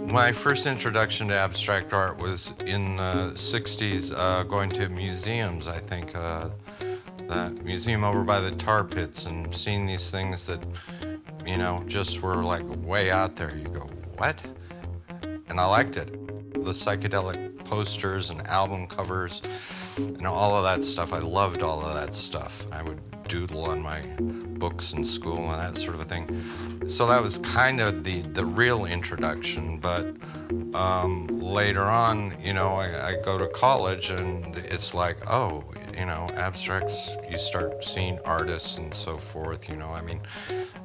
My first introduction to abstract art was in the 60s, going to museums, I think. That museum over by the tar pits and seeing these things that, you know, just were like way out there. You go, what? And I liked it. The psychedelic posters and album covers and all of that stuff. I loved all of that stuff. I would doodle on my books in school and that sort of a thing. So that was kind of the real introduction, but later on, you know, I go to college and it's like, oh, you know, abstracts, you start seeing artists and so forth, you know. I mean,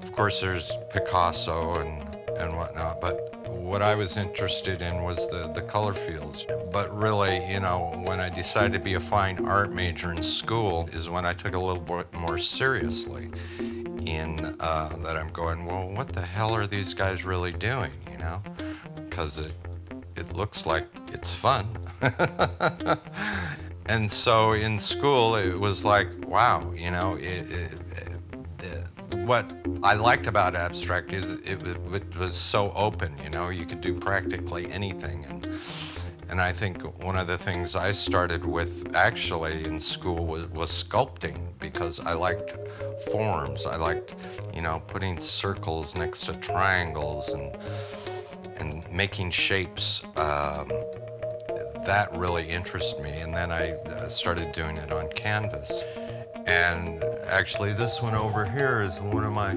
of course there's Picasso and whatnot, but what I was interested in was the color fields. But really, you know, when I decided to be a fine art major in school is when I took it a little bit more seriously in that I'm going, well, what the hell are these guys really doing, you know? Because it looks like it's fun. And so in school, it was like, wow, you know, what I liked about abstract is it was so open, you know, you could do practically anything. And I think one of the things I started with actually in school was sculpting, because I liked forms. I liked, you know, putting circles next to triangles and making shapes. That really interested me, and then I started doing it on canvas. And actually this one over here is one of my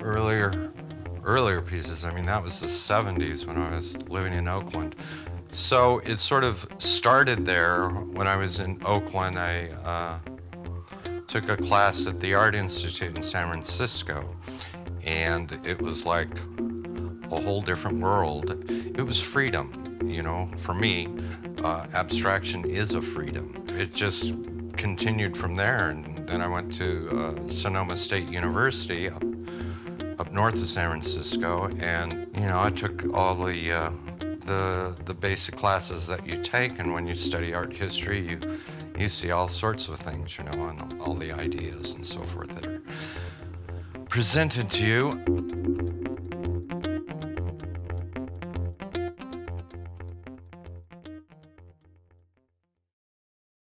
earlier pieces. I mean, that was the 70s when I was living in Oakland. So it sort of started there. When I was in Oakland, I took a class at the Art Institute in San Francisco, and it was like a whole different world. It was freedom. You know, for me, abstraction is a freedom. It just continued from there, and then I went to Sonoma State University up north of San Francisco, and you know, I took all the basic classes that you take, and when you study art history, you see all sorts of things, you know, and all the ideas and so forth that are presented to you.